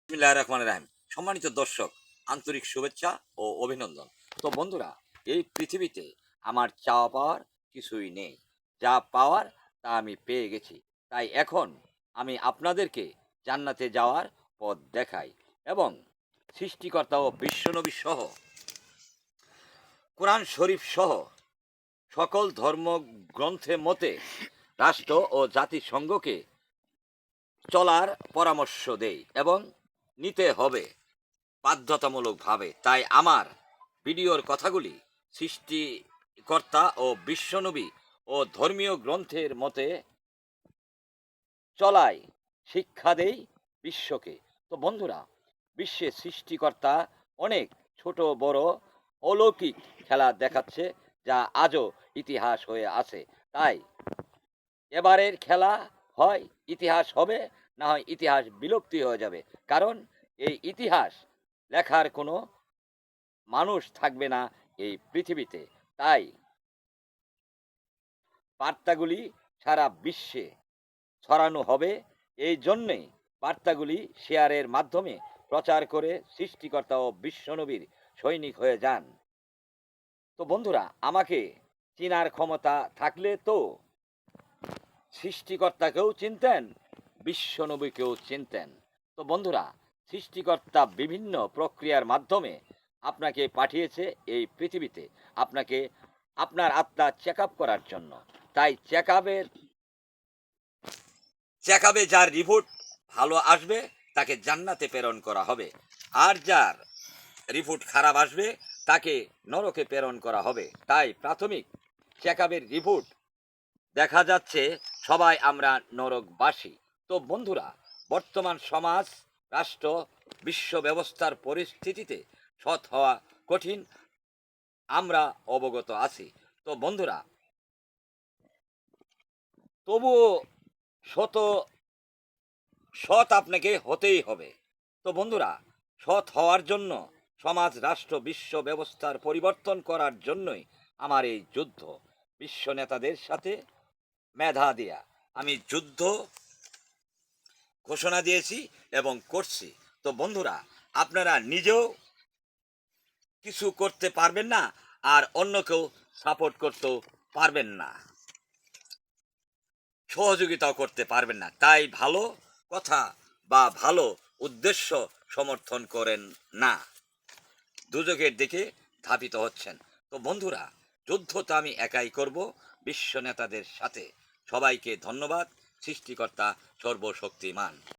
বিসমিল্লাহির রহমানির রহিম। সম্মানিত দর্শক, আন্তরিক শুভেচ্ছা ও অভিনন্দন। তো বন্ধুরা, এই পৃথিবীতে আমার চাওয়া পাওয়ার কিছুই নেই। যা পাওয়ার তা আমি পেয়ে গেছি। তাই এখন আমি আপনাদেরকে জান্নাতে যাওয়ার পথ দেখাই এবং সৃষ্টিকর্তা ও বিশ্বনবী সহ কোরআন শরীফ সহ সকল ধর্মগ্রন্থের মতে রাষ্ট্র ও জাতিসংঘকে চলার পরামর্শ দেই এবং নিতে হবে বাধ্যতামূলকভাবে। তাই আমার ভিডিওর কথাগুলি সৃষ্টিকর্তা ও বিশ্বনবী ও ধর্মীয় গ্রন্থের মতে চলাই শিক্ষা দেই বিশ্বকে। তো বন্ধুরা, বিশ্বে সৃষ্টিকর্তা অনেক ছোট বড় অলৌকিক খেলা দেখাচ্ছে, যা আজও ইতিহাস হয়ে আছে। তাই এবারের খেলা হয় ইতিহাস হবে, না হয় ইতিহাস বিলুপ্তি হয়ে যাবে। কারণ এই ইতিহাস লেখার কোনো মানুষ থাকবে না এই পৃথিবীতে। তাই বার্তাগুলি সারা বিশ্বে ছড়ানো হবে। এই জন্যেই বার্তাগুলি শেয়ারের মাধ্যমে প্রচার করে সৃষ্টিকর্তা ও বিশ্বনবীর সৈনিক হয়ে যান। তো বন্ধুরা, আমাকে চিনার ক্ষমতা থাকলে তো সৃষ্টিকর্তাকেও চিনতেন, বিশ্বনবীকেও চিনতেন। তো বন্ধুরা, সৃষ্টিকর্তা বিভিন্ন প্রক্রিয়ার মাধ্যমে আপনাকে পাঠিয়েছে এই পৃথিবীতে, আপনাকে আপনার আত্মা চেক আপ করার জন্য। তাই চেক আপে যার রিপোর্ট ভালো আসবে তাকে জান্নাতে প্রেরণ করা হবে, আর যার রিপোর্ট খারাপ আসবে তাকে নরকে প্রেরণ করা হবে। তাই প্রাথমিক চেক আপের রিপোর্ট দেখা যাচ্ছে সবাই আমরা নরকবাসী। তো বন্ধুরা, বর্তমান সমাজ, রাষ্ট্র, বিশ্ব ব্যবস্থার পরিস্থিতিতে সৎ হওয়া কঠিন, আমরা অবগত আছি। তো বন্ধুরা, তবুও শত সৎ আপনাকে হতেই হবে। তো বন্ধুরা, সৎ হওয়ার জন্য, সমাজ, রাষ্ট্র, বিশ্ব ব্যবস্থার পরিবর্তন করার জন্যই আমার এই যুদ্ধ। বিশ্ব নেতাদের সাথে মেধা দিয়া আমি যুদ্ধ ঘোষণা দিয়েছি এবং করছি। তো বন্ধুরা, আপনারা নিজেও কিছু করতে পারবেন না, আর অন্যকেও সাপোর্ট করতেও পারবেন না, সহযোগিতাও করতে পারবেন না। তাই ভালো কথা বা ভালো উদ্দেশ্য সমর্থন করেন না, দুজকের দিকে ধাবিত হচ্ছেন। তো বন্ধুরা, যুদ্ধ তো আমি একাই করব বিশ্ব নেতাদের সাথে। সবাইকে ধন্যবাদ। সৃষ্টিকর্তা সর্বশক্তিমান।